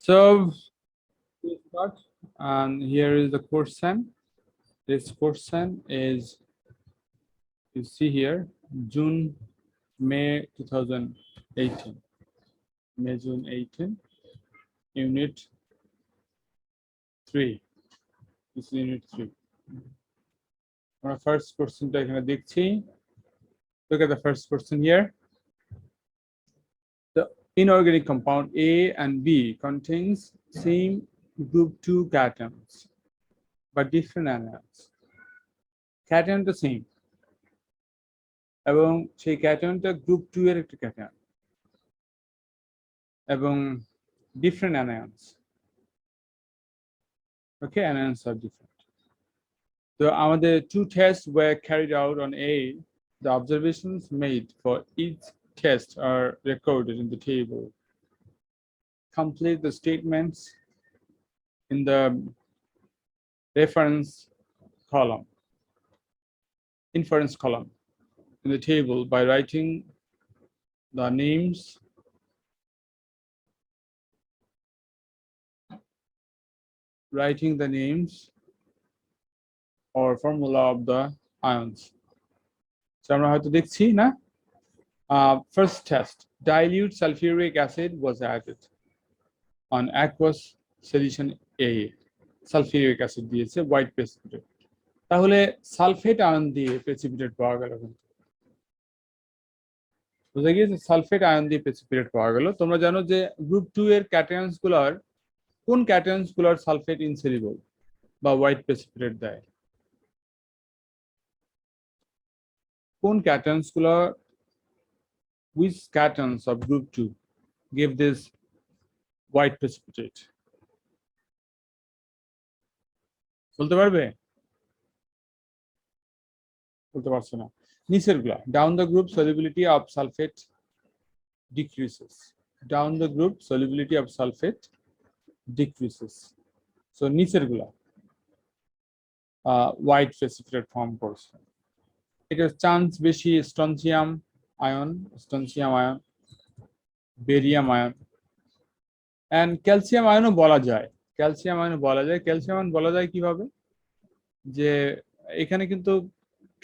So we start, and here is the question. This question is, you see here, June, May 2018. May, June 18, Unit 3. This is Unit 3. Our first question এখানে দেখছি. Look at the first question here. The inorganic compound A and B contains same group 2 cations but different anions. Cation the same, এবং সেই ক্যাটায়নটা group 2 এর একটা cation এবং different anions. Okay, anions are different. So আমাদের two tests were carried out on A. The observations made for each test are recorded in the table. Complete the statements in the reference column, inference column in the table by writing the names or formula of the ions. So আমরা হয়তো দেখছি না, first test, dilute sulfuric acid was added on aqueous solution A. Sulfuric acid দিয়েছে, white precipitate. তাহলে sulphate ion দিয়ে precipitate পাওয়া গেল। বুঝা গিয়েছে, সালফেট আয়ন দিয়ে প্রেসিপিটেট পাওয়া গেল। তোমরা জানো যে গ্রুপ 2 এর ক্যাটায়নস গুলোর কোন ক্যাটায়নস গুলোর সালফেট ইনসলিবল বা হোয়াইট প্রেসিপিটেট দেয়? কোন ক্যাটায়নস গুলোর, which cations of group 2 give this white precipitate? বলতে পারবে? বলতে পারছো না। নিচের গুলা, down the group solubility of sulfate decreases. Down the group solubility of sulfate decreases. So নিচের গুলা white precipitate form করছে। এটার চান্স বেশি strontium ion, barium ion, and calcium আয়নও বলা যায়। ক্যালসিয়াম আয়ন বলা যায় কিভাবে? যে এখানে কিন্তু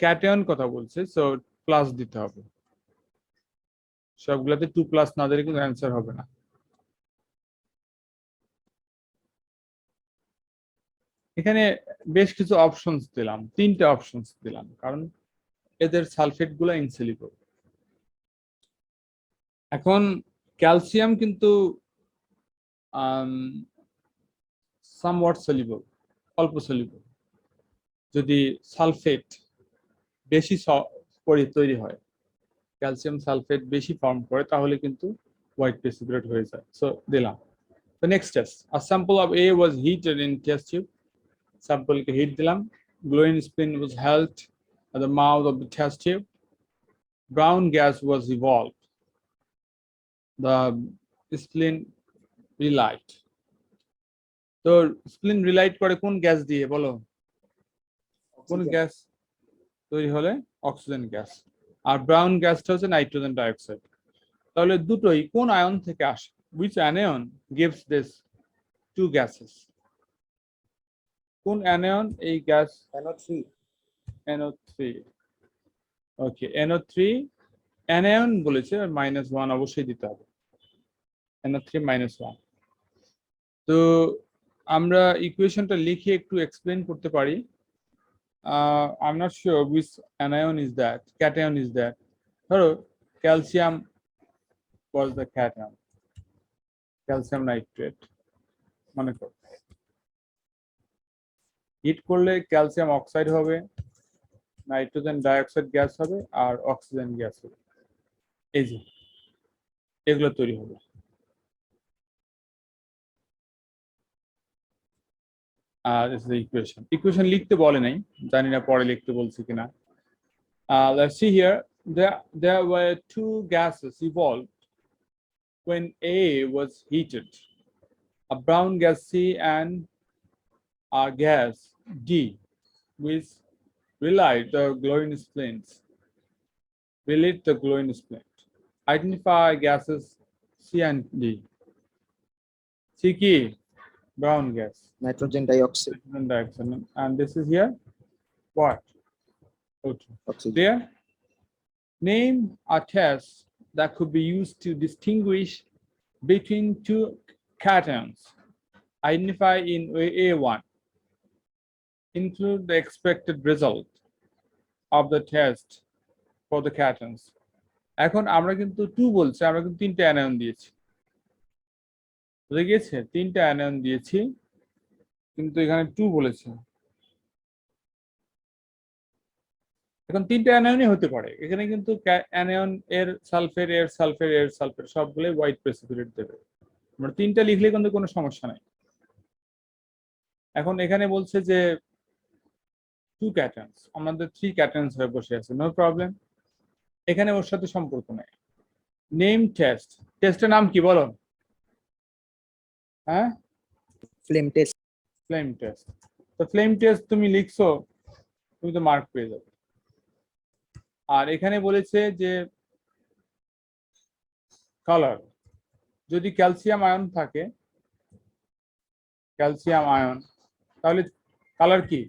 ক্যাটায়ন কথা বলছে, সো প্লাস দিতে হবে। সবগুলাতে 2 প্লাস না দিলে কিন্তু অ্যান্সার হবে না। এখানে বেশ কিছু অপশনস দিলাম, 3টে অপশনস দিলাম, কারণ এদের সালফেট গুলা ইনসলিবল। এখন ক্যালসিয়াম কিন্তু somewhat soluble, অল্প soluble। যদি সালফেট বেশি তৈরি হয়, ক্যালসিয়াম সালফেট বেশি ফর্ম করে, তাহলে কিন্তু হোয়াইট প্রেসিপিটেট হয়ে যায়। সো দিলাম। The next test, a sample of A was heated in test tube. Sample কে হিট দিলাম, glowing spin was held at the mouth of the test tube. Brown gas was evolved. The spleen relight. তো স্প্লিন রিলাইট করে কোন gas দিয়ে বলো? কোন gas তৈরি হলে? Oxygen gas. আর ব্রাউন গ্যাসটা হচ্ছে নাইট্রোজেন ডাইঅক্সাইড। তাহলে দুটোই কোন আয়ন থেকে আসে? Which anion gives this two gases? কোন anion এই গ্যাস? NO3। ওকে, NO3 anion বলেছে, -1 অবশ্যই দিতে হবে। NO3 -1। তো আমরা ইকুয়েশনটা লিখে একটু এক্সপ্লেন করতে পারি। I'm not sure which anion is that, cation is that. ধরো calcium was the cation, calcium nitrate মনে করো। হিট করলে ক্যালসিয়াম অক্সাইড হবে, নাইট্রোজেন ডাইঅক্সাইড গ্যাস হবে, আর অক্সিজেন গ্যাস হবে। এই যে এগুলো তৈরি হবে। This is the equation. Equation লিখতে বলে নাই, জানি না পরে লিখতে বলছি কিনা। Let's see here. There were two gases evolved when A was heated, a brown gas C and a gas D, which relight the glowing spleens. Identify gases C and D. C কি brown gas, nitrogen dioxide, nitrogen dioxide, and this is here what? oxygen. Clear? Name a test that could be used to distinguish between two cations. Identify in A1. Include the expected result of the test for the cations. এখন আমরা কিন্তু 2 বলছি, আমরা কিন্তু তিনটা anion দিয়েছি, বুঝে গিয়েছে? তিনটা অ্যানায়ন দিয়েছি, কিন্তু এখানে 2 বলেছে। এখন তিনটা অ্যানায়নই হতে পারে, এখানে কিন্তু অ্যানায়ন এর সালফেট এর সালফেট এর সালফেট সবগুলো হোয়াইট প্রেসিপিটেট দেবে। আমরা তিনটা লিখলে কিন্তু কোনো সমস্যা নাই। এখন এখানে বলছে যে 2 ক্যাটায়নস, আমাদের 3 ক্যাটায়নস হয়ে বসে আছে, নো প্রবলেম, এখানে ওর সাথে সম্পর্ক নাই। নেম টেস্ট, টেস্টের নাম কি বলো? হ্যাঁ, flame test, ফ্লেম টেস্ট। তো ফ্লেম টেস্ট তুমি লিখছো, তুমি তো মার্ক পেয়ে যাবে। আর এখানে বলেছে যে কালার, যদি ক্যালসিয়াম আয়ন থাকে, ক্যালসিয়াম আয়ন, তাহলে কালার কি?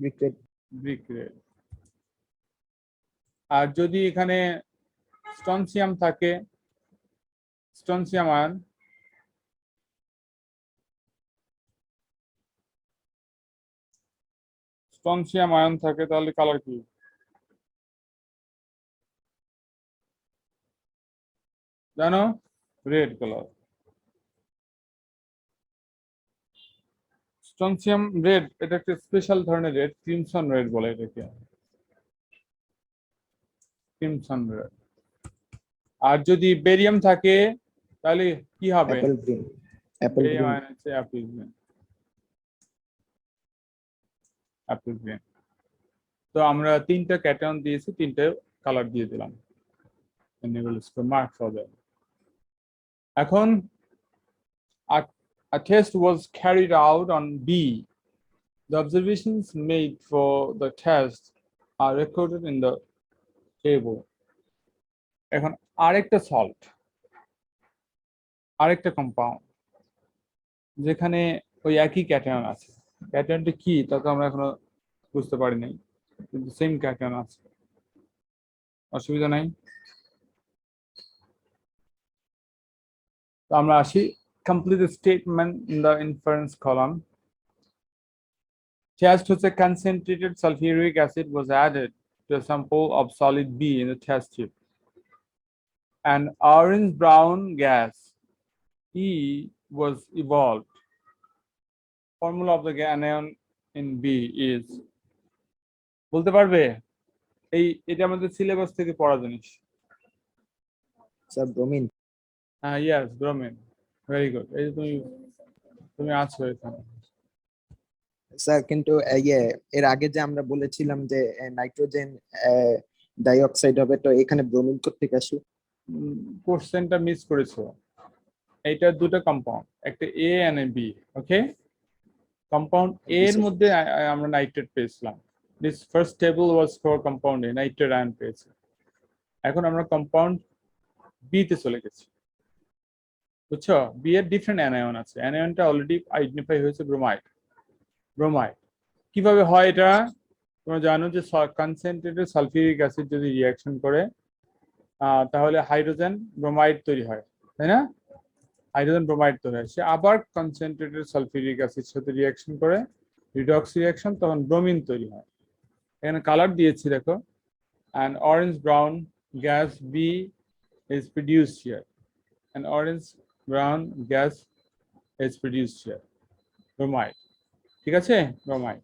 brick red, brick red. আর যদি এখানে স্ট্রনসিয়াম থাকে, স্ট্রনসিয়াম আয়ন, স্ট্রনসিয়াম আয়ন থাকে, তাহলে কালার কি? জানো? Red colour. স্ট্রনসিয়াম রেড, এটা একটা স্পেশাল ধরনের রেড, ক্রিমসন রেড বলে এটাকে, ক্রিমসন রেড। আর যদি বেরিয়াম থাকে তাহলে কি হবে? apple green, apple barium green, ion হচ্ছে অ্যাপল গ্রিন, অ্যাপল গ্রিন। তো আমরা তিনটা ক্যাটায়ন দিয়েছি, তিনটা কালার দিয়ে দিলাম, মার্ক হবে। এখন a test was carried out on B. The observations made for the test are recorded in the table. এখন আরেকটা সল্ট, আরেকটা কম্পাউন্ড যেখানে ওই একই ক্যাটায়ন আছে, ক্যাটায়নটা কি তা তো আমরা এখনো বুঝতে পারি নাই, কিন্তু সেম ক্যাটায়ন আছে, অসুবিধা নাই। তো আমরা আসি, complete the statement in the inference column. Test হচ্ছে concentrated sulfuric acid was added to a sample of solid B in the test tube. An orange brown gas E was evolved. Formula of the anion in B is, বলতে পারবে? এটা আমাদের syllabus থেকে পড়া জিনিস। sir bromine, Yes, bromine, very good, এই যে তুমি আছো এখানে। স্যার কিন্তু এর আগে যে আমরা বলেছিলাম যে নাইট্রোজেন ডাইঅক্সাইড হবে, তো এখানে ব্রোমিন কোত্থেকে আসে? কোশ্চেনটা মিস করেছো, এইটা দুটো কম্পাউন্ড, একটা এ এন্ড বি, ওকে? কম্পাউন্ড এ এর মধ্যে আমরা নাইট্রেট পেয়েছিলাম, this first table was for compound A, nitrate ion পেয়েছি। এখন আমরা কম্পাউন্ড বি তে চলে গেছি, বুঝছো? বি এর ডিফারেন্ট অ্যানায়ন আছে, অ্যানায়নটা অলরেডি আইডেন্টিফাই হয়েছে, ব্রোমাইড। ব্রোমাইড কিভাবে হয় এটা তোমরা জানো, যে কনসেন্ট্রেটেড সালফিউরিক অ্যাসিড যদি রিঅ্যাকশন করে তাহলে হাইড্রোজেন ব্রোমাইড তৈরি হয়, তাই না? হাইড্রোজেন ব্রোমাইড তৈরি হয়, সে আবার কনসেন্ট্রেটেড সালফিউরিক অ্যাসিড সাথে রিঅ্যাকশন করে, রিডক্স রিঅ্যাকশন, তখন ব্রোমিন তৈরি হয়। এখানে কালার দিয়েছি দেখো, and orange brown gas B is produced here, and orange brown gas is produced here, bromide, ঠিক আছে? bromide.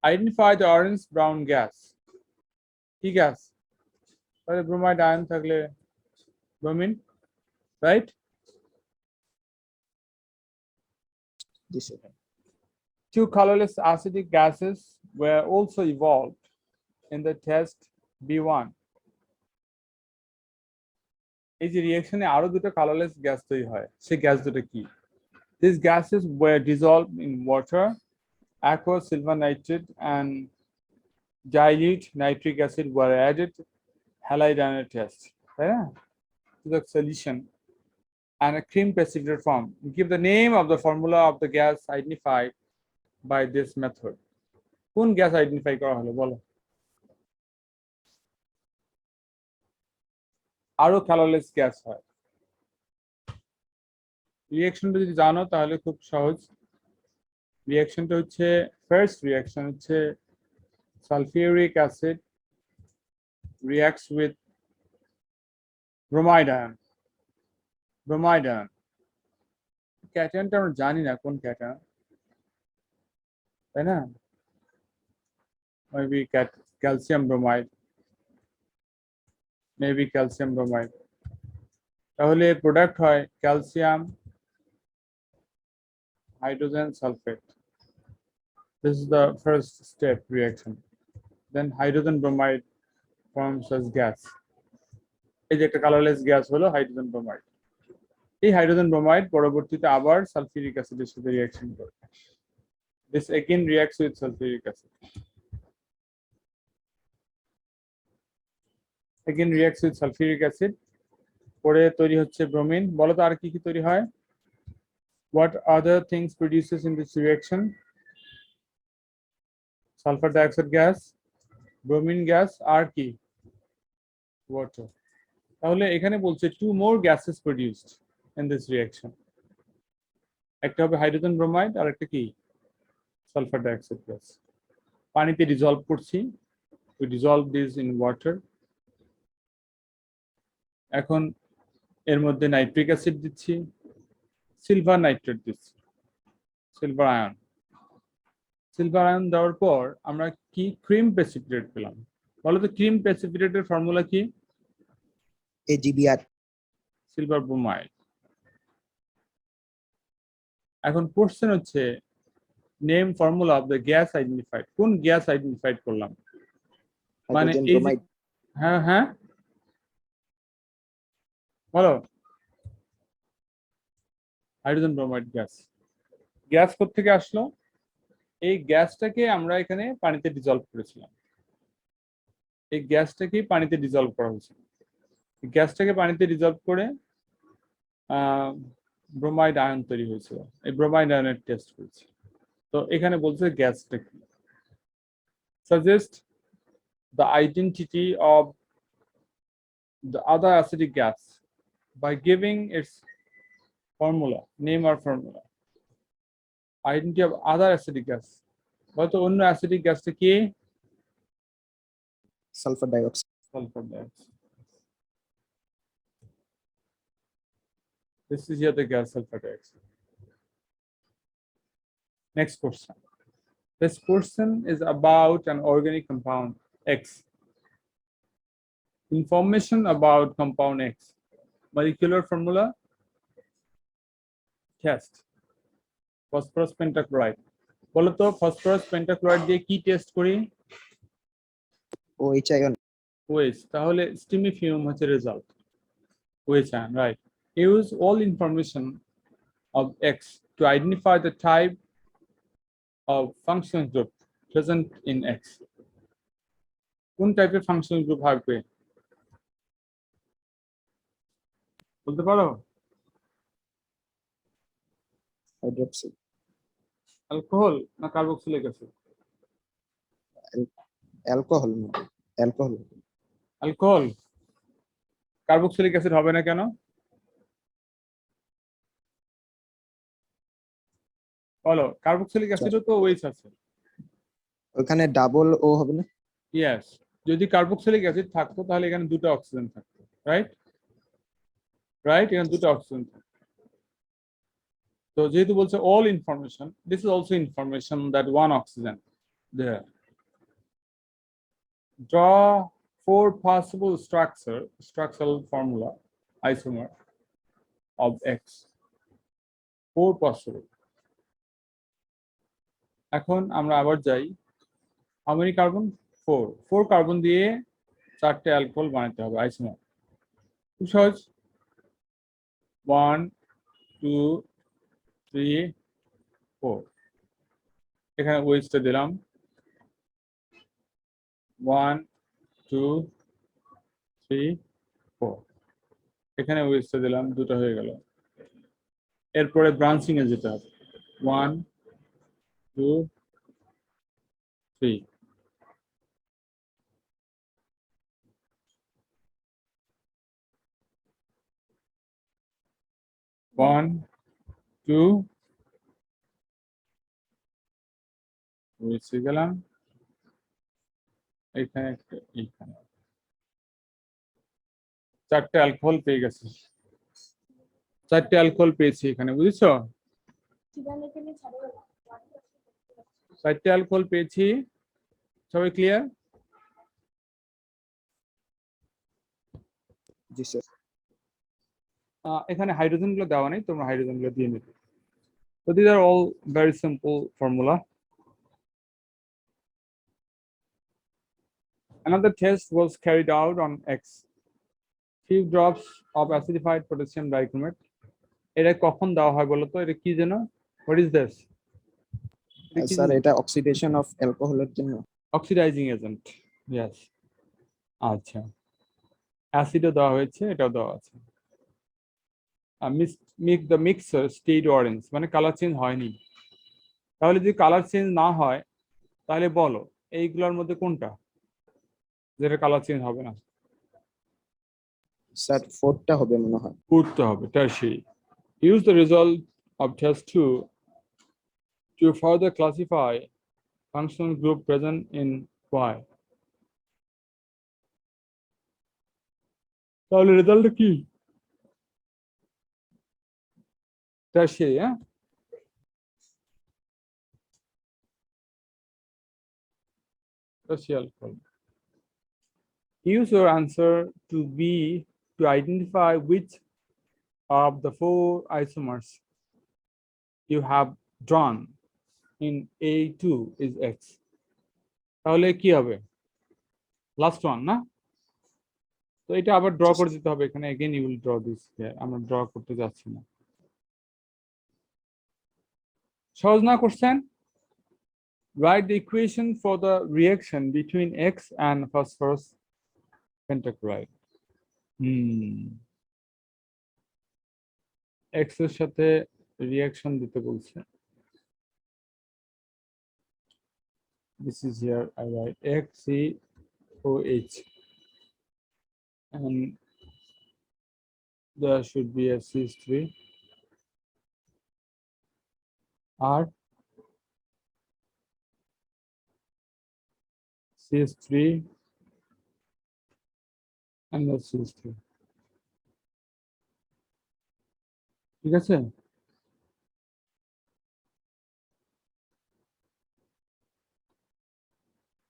Identify the orange brown gas, কি গ্যাস? তাহলে ব্রোমাইড আয়ন থাকলে bromine, right? This is Two colorless acidic gases were also evolved in the test B1. এই যে রিঅ্যাকশনে আরো দুটো colourless gas তৈরি হয়, সেই গ্যাস দুটো কি? These gases were dissolved in water, aqueous silver nitrate and dilute nitric acid were added, halide ion test, তাই না? To the solution, and a cream precipitated form. Give the name of the formula of the gas identified by this method. কোন gas identify করা হলো বলো? আরো colourless gas হয়। রিঅ্যাকশনটা যদি জানো তাহলে খুব সহজ। রিঅ্যাকশনটা হচ্ছে, ফার্স্ট রিঅ্যাকশন হচ্ছে sulphuric acid reacts with bromide ion. bromide ion ক্যাটায়নটা আমরা জানি না কোন ক্যাটায়ন, তাই না? Maybe calcium bromide, maybe calcium bromide. তাহলে প্রোডাক্ট হয় calcium hydrogen sulfate. This is the first step reaction. Then hydrogen bromide forms as gas. এই যে একটা কালারলেস গ্যাস হলো হাইড্রোজেন ব্রোমাইড। এই হাইড্রোজেন ব্রোমাইড পরবর্তীতে আবার সালফিউরিক অ্যাসিডের সাথে রিঅ্যাকশন করে। This again reacts with sulfuric acid. Again reacts with sulfuric acid. পরে তৈরি হচ্ছে ব্রোমিন। বলো তো আর কি কি তৈরি হয়? What other things produces in this reaction? Sulfur dioxide gas, bromine gas, আর কি? Water. তাহলে এখানে বলছে two more gases produced in this reaction. একটা হবে হাইড্রোজেন ব্রোমাইড আর একটা কি? Sulphur dioxide gas. পানিতে ডিসলভ করছি, we dissolve this in water. এখন এর মধ্যে নাইট্রিক অ্যাসিড দিচ্ছি, সিলভার নাইট্রেট দিচ্ছি, সিলভার আয়ন। সিলভার আয়ন দেওয়ার পর আমরা কি ক্রিম প্রেসিপিটেট পেলাম? বলো তো ক্রিম প্রেসিপিটেটের ফর্মুলা কি? AgBr silver bromide. এখন কোশ্চেন হচ্ছে name formula of the gas identified. কোন গ্যাস আইডেন্টিফাইড করলাম? মানে হাইড্রোজেন এই যে, ব্রোমাইড হ্যাঁ হ্যাঁ বলো। Hydrogen bromide gas. গ্যাস কোত্থেকে আসলো? এই গ্যাসটাকে আমরা এখানে পানিতে ডিসলভ করেছিলাম। এই গ্যাসটাকে পানিতে ডিসলভ করা হয়েছিল। গ্যাসটাকে পানিতে ডিসলভ করে ব্রোমাইড আয়ন তৈরি হয়েছিল। এই ব্রোমাইড আয়নের টেস্ট করেছি। তো এখানে বলছে গ্যাসটা কি? Suggest the identity of the other acidic gas by giving its formula, name আর formula. Identity of other acidic gas, বলতো অন্য অ্যাসিডিক গ্যাসটা কি? Sulphur dioxide Sulfur dioxide. This is here the gas sulfur dioxide. Next question. This question is about an organic compound X. Information about compound X. Molecular formula. Test. Phosphorus pentachloride. বলো তো phosphorus pentachloride দিয়ে কি test করি? OH ion OH। তাহলে স্টিমি fume হচ্ছে result. OH ion, right. Use all information of X to identify the type of functional group present in X. কোন টাইপের functional group থাকবে বলতে পারো? হাইড্রোক্সিল অ্যালকোহল না carboxylic acid? Alcohol alcohol alcohol. Carboxylic acid হবে না কেন বলো? কার্বক্সিলিক অ্যাসিডও তো OH আছে। ওখানে ডাবল ও হবে না? ইয়েস, যদি কার্বক্সিলিক অ্যাসিড থাকতো তাহলে এখানে দুটো অক্সিজেন থাকতো, রাইট? রাইট, এখানে দুটো অক্সিজেন থাকতো। তো যেহেতু বলছে all information, this is also information that one oxygen there. Draw four possible structural formula isomer of X. Four possible. এখন আমরা আবার যাই। How many carbon? Four carbon দিয়ে চারটে অ্যালকোহল বানাতে হবে আইসোমার। খুব সহজ। 1 2 3 4। এখানে ওয়েস্টটা দিলাম 1 2 3 4। এখানে ওয়েস্টটা দিলাম, দুটো হয়ে গেল। এরপরে ব্রাঞ্চিং এ যেতে হবে 1 2 3 1 2 মিশে গেলাম এখানে এইখানে চারটে অ্যালকোহল পেয়ে গেছি চারটে অ্যালকোহল পেয়েছি এখানে বুঝেছো চারটে অ্যালকোহল পেয়েছি সবাই ক্লিয়ার জি স্যার এখানে হাইড্রোজেন গুলো দেওয়া নেই তোমরা হাইড্রোজেন গুলো দিয়ে নেবে so these are all very simple formula another test was carried out on X few drops of acidified potassium dichromate এটা কখন দেওয়া হয় বলো তো এটা কি যেন what is this স্যার এটা অক্সিডেশন অফ অ্যালকোহলের জন্য অক্সিডাইজিং এজেন্ট yes আচ্ছা অ্যাসিডও দেওয়া হয়েছে এটাও দেওয়া আছে the mixer stayed orange মানে কালার চেঞ্জ হয়নি তাহলে যদি কালার চেঞ্জ না হয় তাহলে বলো এইগুলোর মধ্যে কোনটা যেটা কালার চেঞ্জ হবে না স্যার ফোরটা হবে মনে হয় করতে হবে tertiary use the result of test 2 to further classify functional group present in Y তাহলে রেজাল্টটা কি tertiary হ্যাঁ tertiary alcohol use your answer to be to identify which of the four isomers you have drawn in A2 is X তাহলে কি হবে last one না তো এটা আবার ড্র করে দিতে হবে এখানে again you will draw this here আমরা ড্র করতে যাচ্ছি না সহজ না question write the equation for the reaction between X and phosphorus pentachloride X এর সাথে রিঅ্যাকশন দিতে বলছে this is here I write XCOH and there should be a CH3 R CH3 and the CH3 ঠিক আছে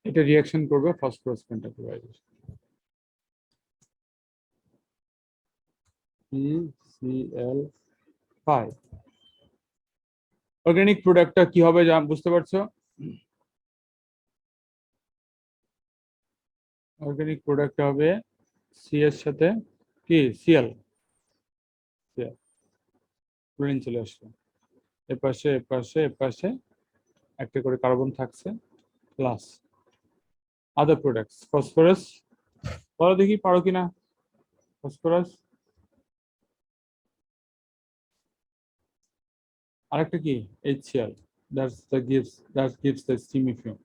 এটা reaction করবে phosphorus pentachloride PCl5 organic প্রোডাক্টটা কি হবে যা বুঝতে পারছো অর্গানিক প্রোডাক্ট হবে সি এর সাথে কি সিএল ক্লোরিন চলে আসলো এপাশে এপাশে এপাশে একটা করে কার্বন থাকছে প্লাস আদার প্রোডাক্টস ফসফরাস বলো দেখি পারো কিনা ফসফরাস আরেকটা কি HCl that gives the steamy fume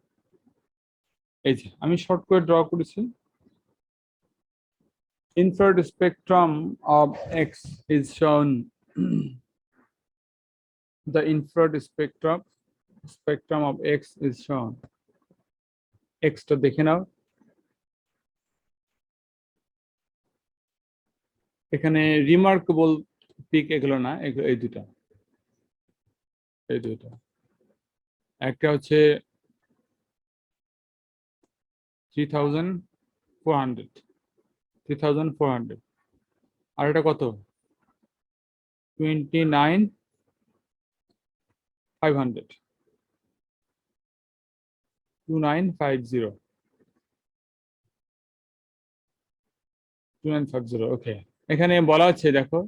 এই যে আমি শর্ট করে ড্র করেছি infrared spectrum of X is shown the infrared spectrum of X is shown X টা দেখে নাও এখানে রিমার্কেবল পিক এগুলো না এই দুটা একটা হচ্ছে 3400 আর এটা কত 29500 2950 ওকে এখানে বলা আছে দেখো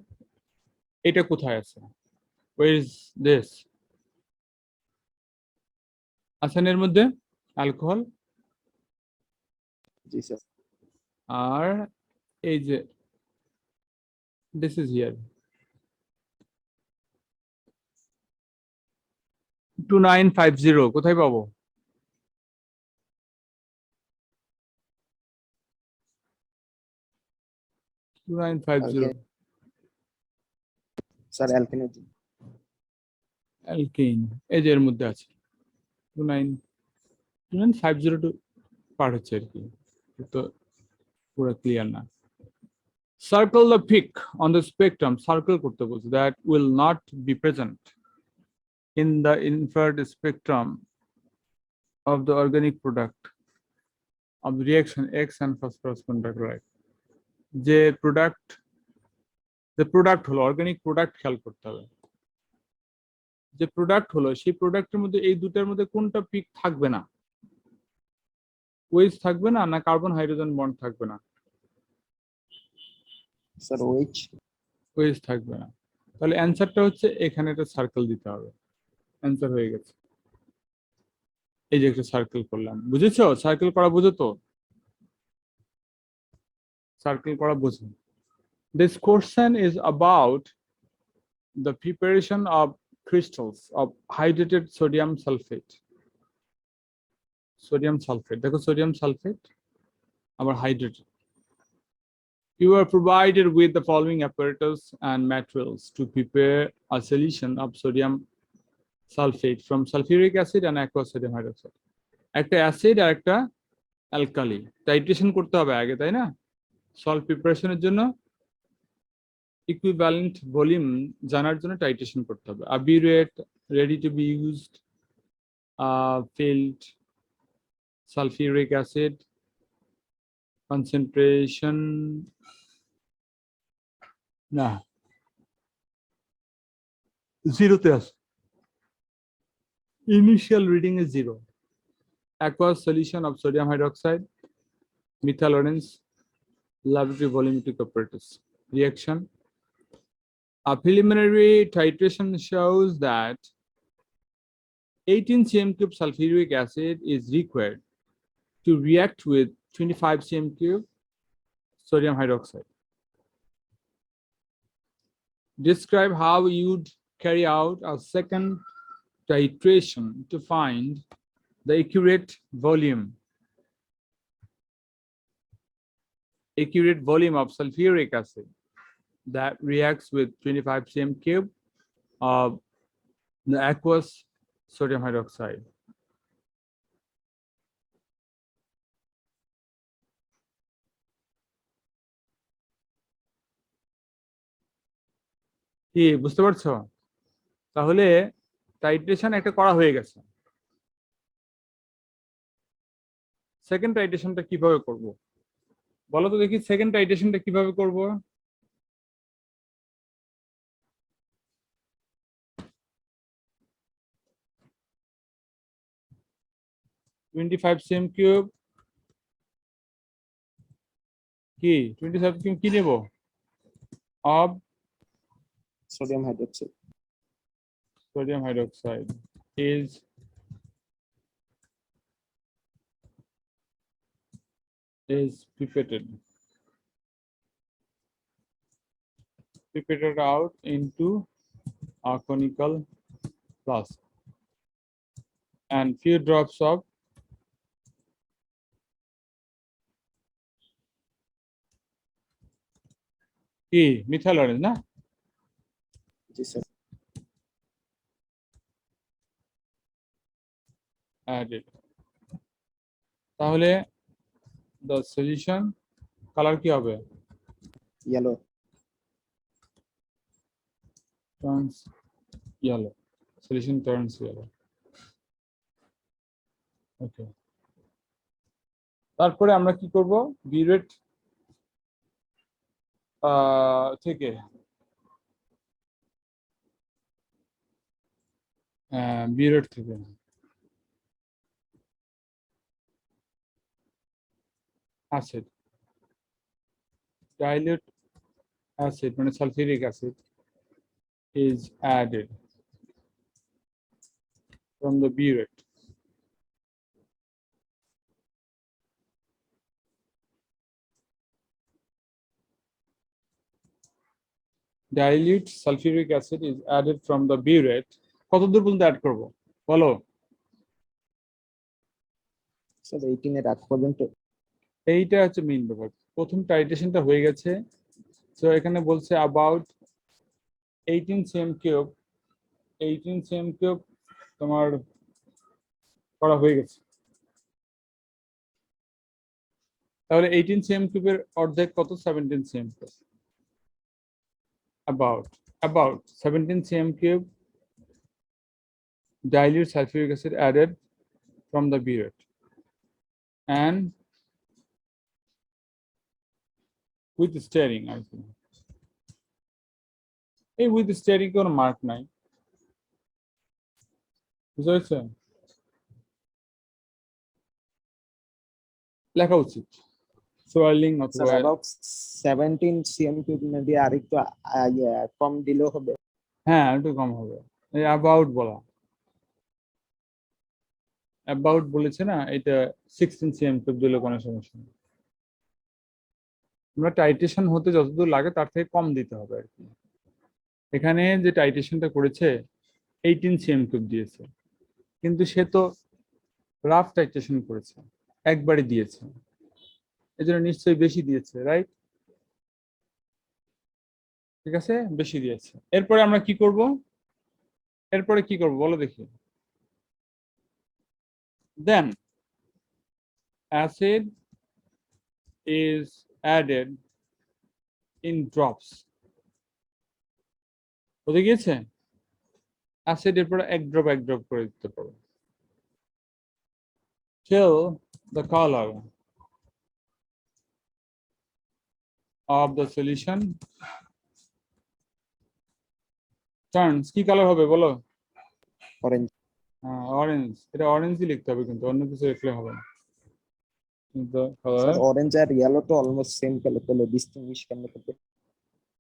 এটা কোথায় আছে where is this আসানের মধ্যে অ্যালকোহল জি স্যার আর এই যে this is here 2950 কোথায় পাবো? স্যার অ্যালকেনের জন্য অ্যালকেন এই যে এর মধ্যে আছে 2950 পার হচ্ছে আর কি, তো পুরো ক্লিয়ার না। Circle the peak on the spectrum, circle করতে বলছে, that will not be present in the inferred spectrum of the organic product of the reaction X and phosphorus conduct, right? যে প্রোডাক্ট হলো অর্গানিক প্রোডাক্ট, খেয়াল করতে হবে যে product হলো সেই প্রোডাক্টের মধ্যে এই দুটার মধ্যে কোনটা পিক থাকবে না, ওয়েজ থাকবে না, না কার্বন হাইড্রোজেন বন্ড থাকবে না? স্যার ওইচ ওয়েজ থাকবে না। তাহলে অ্যান্সারটা হচ্ছে এখানে একটা সার্কেল দিতে হবে। অ্যান্সার হয়ে গেছে, এই যে একটা সার্কেল করলাম। বুঝেছো? সার্কেল করা বুঝো তো? সার্কেল করা বুঝো। This question is about the preparation of crystals of hydrated sodium sulfate. Sodium sulfate, দেখো sodium sulfate আবার hydrated. You are provided with the following apparatus and materials to prepare a solution of sodium sulfate from sulfuric acid and aqueous sodium hydroxide. একটা acid আর একটা alkali, titration করতে হবে আগে, তাই না? Salt প্রিপারেশনের জন্য ইকুইভ্যালেন্ট ভলিউম জানার জন্য টাইট্রেশন করতে হবে। A burette, ready to be used, filled sulphuric acid concentration না জিরোতে আছে, ইনিশিয়াল রিডিং এ zero. aqueous solution of sodium hydroxide, methyl orange, laboratory volumetric apparatus. Reaction. A preliminary titration shows that 18 cm³ sulfuric acid is required to react with 25 cm³ sodium hydroxide. Describe how you'd carry out a second titration to find the accurate volume of sulfuric acid that reacts with 25 cm³ of the aqueous sodium hydroxide. কি বুঝতে পারছো? তাহলে titration একটা করা হয়ে গেছে, second টাইট্রেশনটা কিভাবে করব বলো তো দেখি? সেকেন্ড টাইট্রেশনটা কিভাবে করব? টোয়েন্টি-ফাইভ cm³ কি 25 cm কি নেব? Of sodium hydroxide sodium hydroxide is pipetted out into a conical flask and few drops of কি মিথাইল অরেঞ্জ না? জি স্যার added. তাহলে the solution কালার কি হবে? Yellow turns yellow. Solution turns yellow. Okay. তারপরে আমরা কি করব? বিউরেট থেকে বিউরেট থেকে অ্যাসিড, dilute acid মানে sulfuric acid is added from the burette. Dilute sulfuric acid is added from the burette. কত দূর পর্যন্ত অ্যাড করব? বলো। স্যার 18 এর আগ পর্যন্ত। এইটা হচ্ছে মেইন ব্যাপার। প্রথম টাইট্রেশনটা হয়ে গেছে, তো এখানে বলছে about 18 same cube, 18 same cube তোমার করা হয়ে গেছে। তাহলে 18 সেম কিউবের অর্ধেক কত? 17 same cube. About 17 cm cube dilute sulfuric acid added from the burette and with stirring, I think. এই with stirring কোনো মার্ক নাই, বুঝতে পারছো? লেখা উচিত সোয়ার্লিং স্যার অথবা অ্যাবাউট 17 সিএম কিউব দিয়ে আরেকটু কম দিলেও হবে। হ্যাঁ একটু কম হবে। এই অ্যাবাউট বলা, অ্যাবাউট বলেছে না, এটা 16 cm কিউব দিলে কোনো সমস্যা নেই। আমরা টাইট্রেশন হতে যতদূর লাগে তার থেকে কম দিতে হবে আর কি। এখানে যে টাইট্রেশনটা করেছে 18 cm কিউব দিয়েছে, কিন্তু সে তো রাফ টাইট্রেশন করেছে, একবারে দিয়েছে, এই জন্য নিশ্চয়ই বেশি দিয়েছে, রাইট? ঠিক আছে, বেশি দিয়েছে। এরপরে আমরা কি করব? এরপরে কি করব বলো দেখি। দেন acid is added in drops, বুঝে গিয়েছে? অ্যাসিড এর পরে এক ড্রপ করে দিতে পারো till the color of the solution turns, কি কালার হবে বলো? অরেঞ্জ। অরেঞ্জ। এটা অরেঞ্জই লিখতে হবে, কিন্তু অন্য কিছু লিখলে হবে না। কিন্তু স্যার অরেঞ্জ আর ইয়েলো তো অলমোস্ট সেম কালার, তাহলে ডিস্টিংগুইশ কেমনে করতে?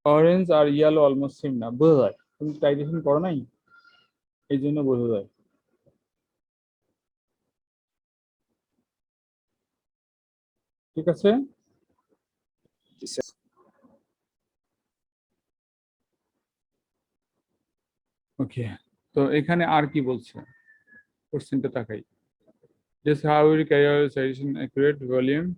অরেঞ্জ আর ইয়েলো অলমোস্ট সেম না, বোঝা যায়। তুমি টাইট্রেশন করো নাই, এই জন্য বোঝা যায়। ঠিক আছে, জি স্যার। ওকে। তো এখানে আর কি বলছে কোশ্চেনটা তাকাই। This how we carry out solution accurate volume.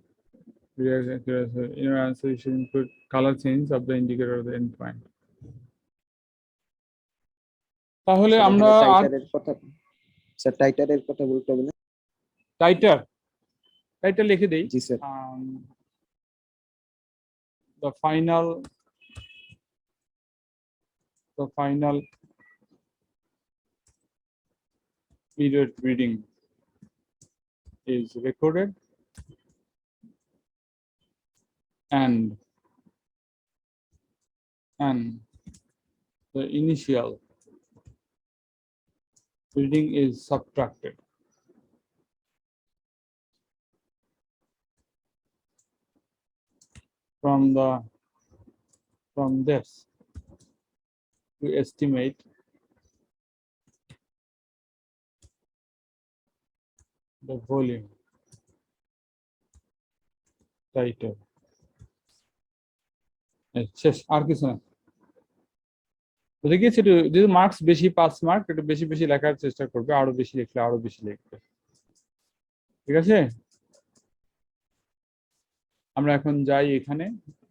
In your answer, you should include color change of the indicator of the endpoint. তাহলে স্যার আমরা এখানে আর টাইটারের কথা, স্যার টাইটারের কথা বলতে হবে না? টাইটার, টাইটার লিখে দেই। জি sir. The final period reading is recorded and the initial reading is subtracted from this to estimate the volume titer. শেষ, আর কিছু না। বুঝে গিয়েছে? একটু যদি মার্কস বেশি, 5 মার্ক, একটু বেশি বেশি লেখার চেষ্টা করবে, আরো বেশি লিখলে আরো বেশি লিখবে। ঠিক আছে, আমরা এখন যাই এখানে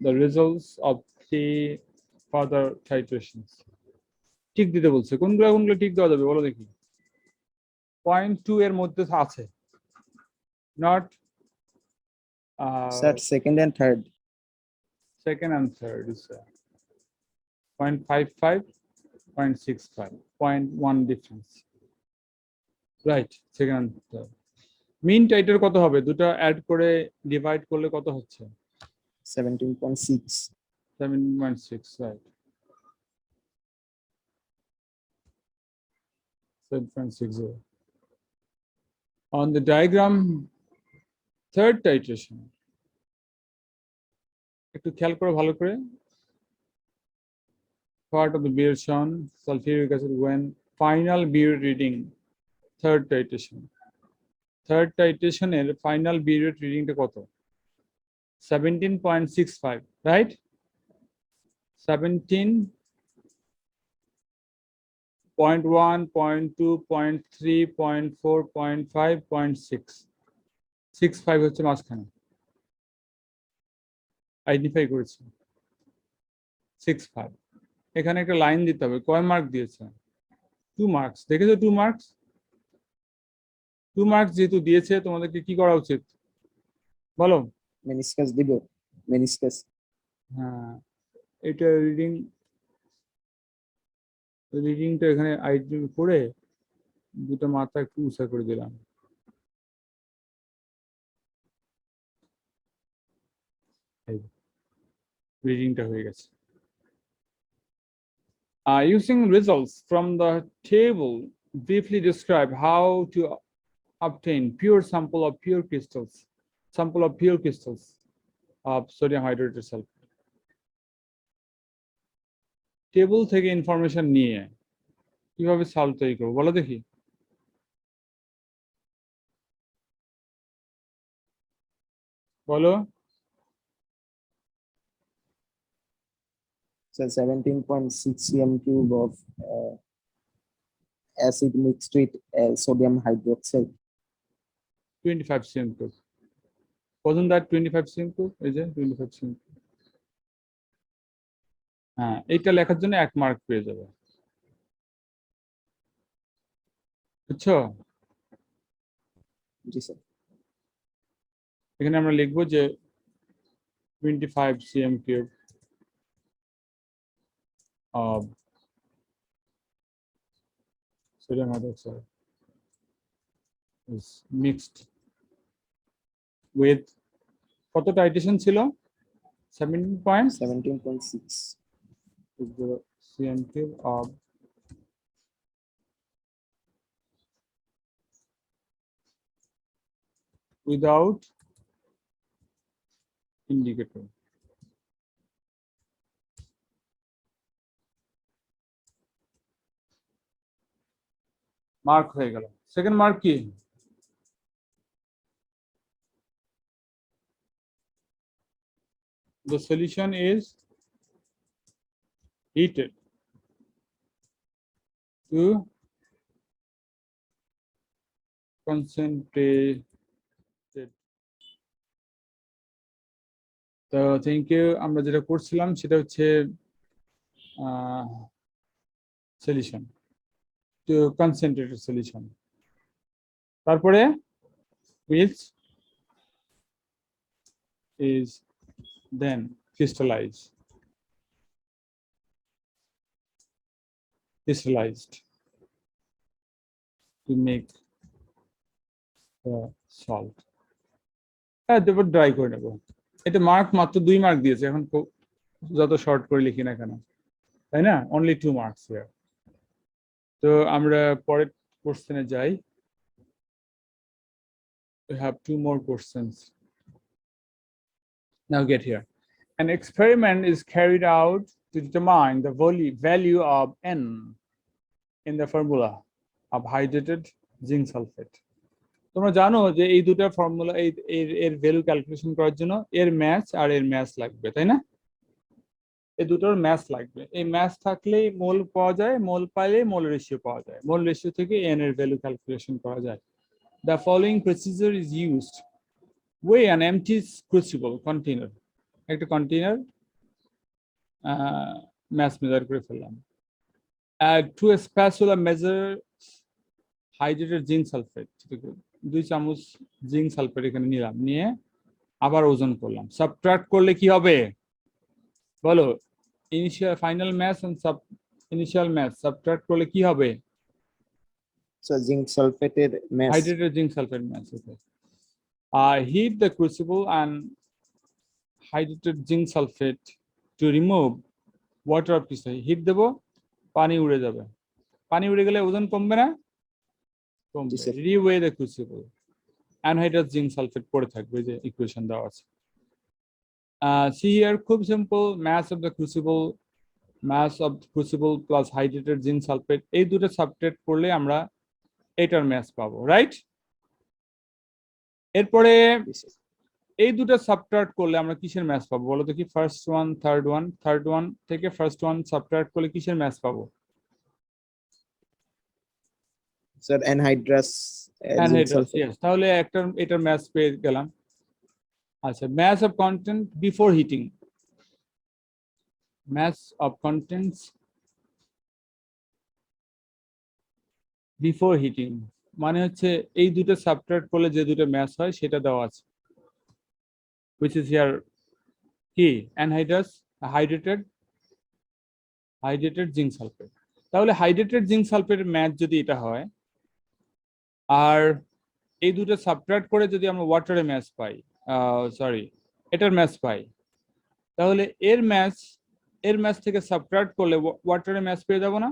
the results of the further titrations। ঠিক দিতে বলছে, কোনগুলো ঠিক দেওয়া যাবে বলো দেখি। 0.2 এর মধ্যে আছে, not sir second and third. second and third is 0.55, 0.65, 0.1 difference, right? Second and third. Mean titre কত হবে? দুটো অ্যাড করে ডিভাইড করলে কত হচ্ছে? 17.6। 7.6, right? 7.60 on the diagram third titration। একটু খেয়াল করো ভালো করে। Part of the beer shown sulfuric acid when final beer reading third titration। Third টাইট্রেশনের ফাইনাল বিউরেট রিডিংটা কত? 17.65, রাইট? 17 0.1, 0.2, 0.3, 0.4, 0.5, 0.6, 6.5 হচ্ছে মাঝখানে আইডেন্টিফাই করেছি 6.5। এখানে একটা লাইন দিতে হবে, কয় মার্ক দিয়েছে? 2 মার্কস। দেখেছো 2 মার্কস? 2 মার্কস যেহেতু দিয়েছে তোমাদেরকে কি করা উচিত বলো? মেনিসকাস দিব, মেনিসকাস। হ্যাঁ, এটা রিডিংটা এখানে আইডেন্টিফাই করে দুটো মাথা একটু উঁচা করে দিলাম। রিডিংটা হয়ে গেছে। Using results from the table, briefly describe how to obtain pure sample of pure crystals of sodium hydroxide sulfate. Table থেকে ইনফরমেশন নিয়ে কিভাবে সলভ তৈরি করবো বলো দেখি। বলো। So 17.6 cm cube of acid mixed with sodium hydroxide. 25 cm cube. Wasn't that 25 cm cube? Is it 25 cm cube? হ্যাঁ, এইটা লেখার জন্য 1 মার্ক পেয়ে যাবে। বুঝছো? জি স্যার। এখানে আমরা লিখবো যে 25 cm cube of sodium hydroxide is mixed with কত টাইটেশন ছিল? 17.6 cm cube of without indicator. Mark হয়ে গেল। সেকেন্ড মার্ক কি? The solution is heated to concentrated. তো থ্যাংক ইউ। আমরা যেটা করছিলাম সেটা হচ্ছে সলিউশন টু কনসেন্ট্রেটেড সলিউশন। তারপরে which is then crystallized to make the salt. হ্যাঁ, দেবো, ড্রাই করে নেবো। এটা মার্ক মাত্র 2 মার্ক দিয়েছে, এখন যত শর্ট করে লিখি না কেন, তাই না? Only 2 marks here. তো আমরা পরের কোশ্চেনে যাই। We have 2 more questions. Now get here. An experiment is carried out to determine the value of N in the formula of hydrated zinc sulfate. তোমরা জানো যে এই দুটো ফর্মুলা এর ভ্যালু ক্যালকুলেশন করার জন্য এর ম্যাথ আর এর ম্যাথ লাগবে, তাই না? এই দুটোর ম্যাথ লাগবে। এই ম্যাথ থাকলেই মোল পাওয়া যায়, মোল পাইলে মোল রেশিও পাওয়া যায়, মোল রেশিও থেকে এন এর ভ্যালু ক্যালকুলেশন করা যায়। The following procedure is used. Weigh an empty crucible container. একটা কন্টেইনার ম্যাথ মেজার করে ফেললাম। Add to a spatula measure hydrated zinc sulfate. 2 চামচ জিঙ্ক সালফেট এখানে নিলাম, নিয়ে আবার ওজন করলাম। সাবট্রাক্ট করলে কি হবে বলো? Initial final mass and initial mass subtract করলে কি হবে? সো জিঙ্ক সালফেটের mass, hydrated zinc sulfate mass. Okay. Heat the crucible and hydrated zinc sulfate to remove water of crystal. Heat দেব, পানি উড়ে যাবে। পানি উড়ে গেলে ওজন কমবে না? কমবে। Reweigh the crucible. Anhydrous zinc sulfate পড়ে থাকবে, যে ইকুয়েশন দেওয়া আছে। See here, খুব simple. mass of the crucible plus hydrated zinc sulfate, এই দুটো সাবট্রাক্ট করলে আমরা এটার ম্যাথ পাবো, রাইট? এরপরে এই দুটো সাবট্রাক্ট করলে আমরা কিসের ম্যাথ পাবো বলো দেখি? ফার্স্ট ওয়ান থার্ড ওয়ান থেকে ফার্স্ট ওয়ান সাবট্রাক্ট করলে কিসের ম্যাথ পাবো? Sir anhydrous zinc anhydrous, sulphate. Yes. তাহলে এটার ম্যাস পেয়ে গেলাম। আচ্ছা, mass of content before heating. Mass of contents before heating মানে হচ্ছে এই দুটো সাবট্রাক্ট করলে যে দুটো ম্যাস হয় সেটা দেওয়া আছে, which is here কি anhydrous hydrated zinc sulfate। তাহলে হাইড্রেটেড জিঙ্ক সালফেটের ম্যাচ যদি এটা হয়, আর এই দুটো সাবট্রাক্ট করে যদি আমরা ওয়াটারে ম্যাচ পাই, সরি এটার ম্যাচ পাই, তাহলে এর ম্যাচ থেকে সাবট্রাক্ট করলে ওয়াটারে ম্যাচ পেয়ে যাব না?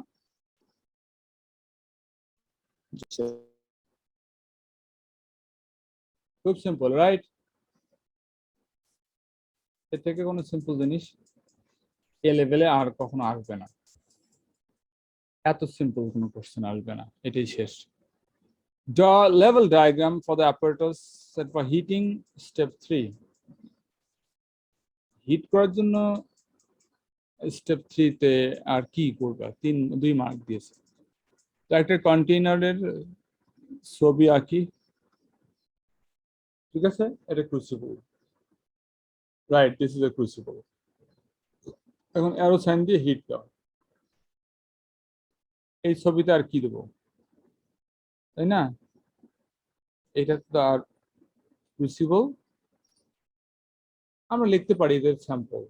খুব সিম্পল, রাইট? এর থেকে কোনো সিম্পল জিনিস এ লেভেলে আর কখনো আসবে না, এত সিম্পল কোনো কোশ্চেন আসবে না, এটাই শেষ। Draw level diagram for the apparatus set for heating step 3. Hit করার জন্য স্টেপ 3 তে আর কি করবা? 2 মার্ক দিয়েছে। তো একটা কন্টেইনারের ছবি আঁকি, ঠিক আছে? এটা crucible, right? This is a crucible. এখন অ্যারো সাইন দিয়ে হিট দাও। এই ছবিতে আর কি দেবো, তাই না? এটা তো আর ক্রুসিবল, আমরা লিখতে পারি এদের sample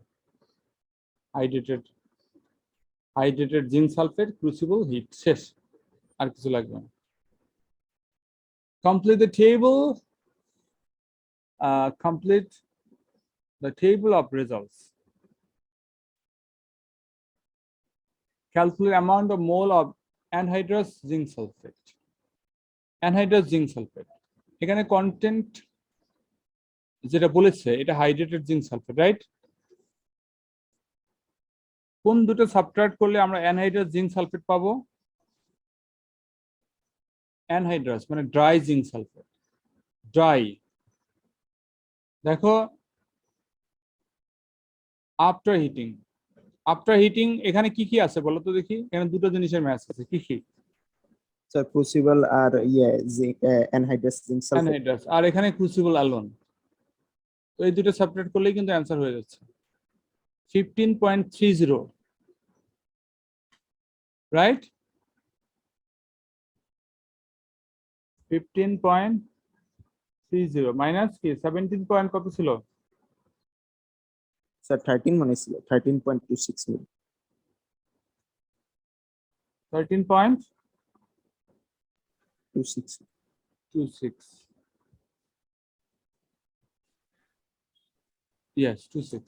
hydrated zinc sulphate crucible heat, শেষ, আর কিছু লাগবে না। Complete the table of results. Calculate amount of mole of anhydrous zinc sulfate. এখানে কন্টেন্ট যেটা বলেছে এটা হাইড্রেটেড জিঙ্ক সালফেট, রাইট? কোন দুটো সাবট্রাক্ট করলে আমরা অ্যানহাইড্রাস জিঙ্ক সালফেট পাবো? অ্যানহাইড্রাস মানে ড্রাই জিঙ্ক সালফেট, ড্রাই। দেখো আফটার হিটিং এখানে কি কি আছে বলো তো দেখি? এখানে দুটো জিনিসের ম্যাচ আছে, কি কি? স্যার ক্রুসিবল আর অ্যানহাইড্রাস জিঙ্ক সালফেট। অ্যানহাইড্রাস, আর এখানে ক্রুসিবল অ্যালোন। তো এই দুটো সাবট্রাক্ট করলেই কিন্তু অ্যান্সার হয়ে যাচ্ছে 15.30, রাইট? 15.30 মাইনাস কি 17 পয়েন্ট কত ছিল? স্যার 13 মনে ছিল, 13.26 মিলি। 13.26, ইয়েস 26।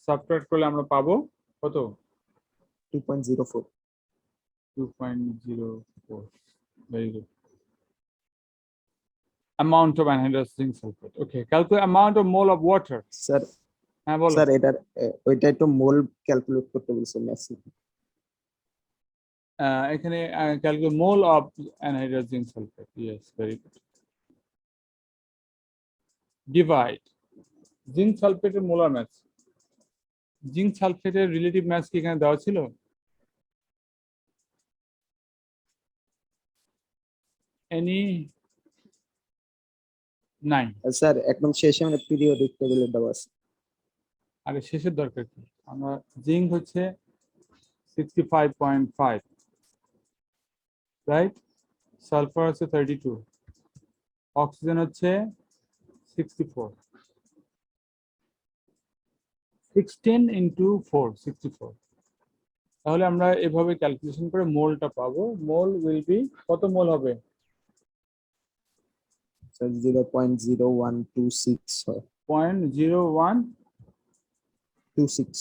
সাবট্রাক্ট করলে আমরা পাবো কত? 2.04। 2.04, very good. Amount of anhydrous zinc sulfate. Okay, calculate amount of mole of water. Sir হ্যাঁ বলো। স্যার এটার ওইটা একটু মোল ক্যালকুলেট করতে বলছেন মেসেজ। এখানে calculate mole of anhydrous zinc sulfate. Yes, very good. Divide zinc sulfate এর মোলার ম্যাস। জিঙ্ক সালফেটের রিলেটিভ ম্যাস কি এখানে দেওয়া ছিল? এনি নাই। স্যার একদম শেষে মানে পিরিয়ডিক টেবিলে দেওয়া আছে। আরে শেষের দরকার কি? আমরা জিঙ্ক হচ্ছে 65.5, রাইট? সালফার হচ্ছে 32, অক্সিজেন হচ্ছে 64। 16 into 4, 64। তাহলে আমরা এভাবে ক্যালকুলেশন করে মোলটা পাবো। মোল উইল বি, কত মোল হবে? স্যার 0.0126 হয়। 0.0126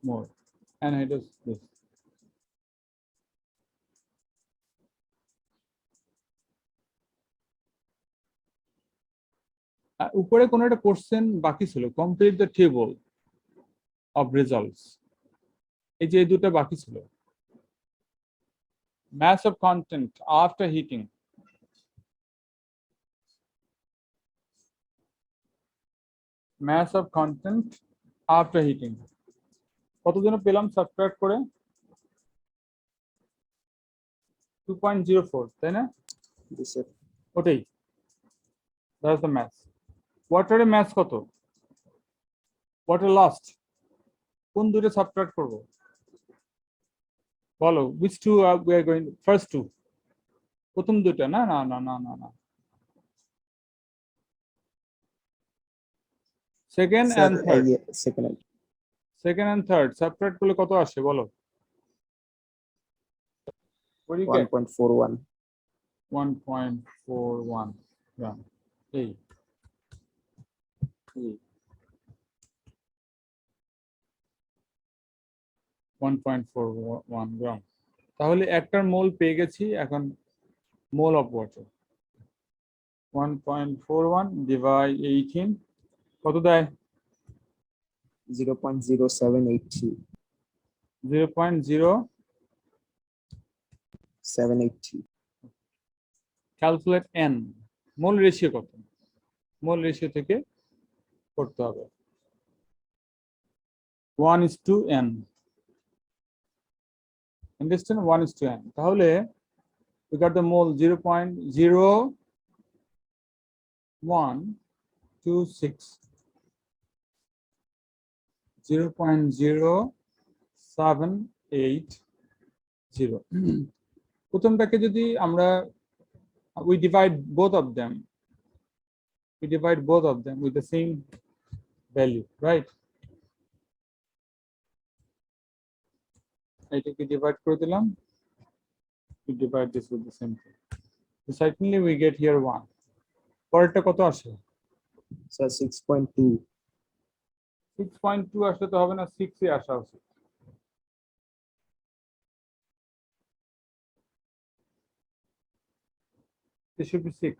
মোল অ্যানহাইড্রাস। উপরে কোন একটা কোশ্চেন বাকি ছিল, complete the table of results. এই যে এই দুটো বাকি ছিল। mass of content after heating, mass of content after heating কত জন পেলাম সাবট্রাক্ট করে? 2.04, তাই না? জি স্যার। ওটাই, দ্যাটস দ্য ম্যাথ। ওয়াটারের ম্যাথ কত? ওয়াটার লাস্ট কোন দুটো সাবট্রাক্ট করব বলো? which two we are going? First two, প্রথম দুটো? না না না না না না, second sir and third. Second second and third subtract করলে কত আসে বলো? what do you get? 1.41। 1.41 গ্রাম। এই এই 1.41 গ্রাম। তাহলে একটার মোল পেয়ে গেছি। এখন মোল অফ ওয়াটার 1.41 ডিভাইড 18 কত দেয়? 0.0783। 0.0783। Calculate N. মোল রেশিও কত? মোল রেশিও থেকে করতে হবে 1:n। আন্ডারস্ট্যান্ড? 1:n। তাহলে we got the mole 0.0126, 0.0780। প্রথমটাকে যদি আমরা we divide both of them with the same value, right? এটাকে ডিভাইড করে দিলাম, we divide this with the same thing, so certainly we get here 1। পরেরটা কত আসে? স্যার 6.2। 6.2 আসলে তো হবে না, 6 এ আসা উচিত। This should be 6।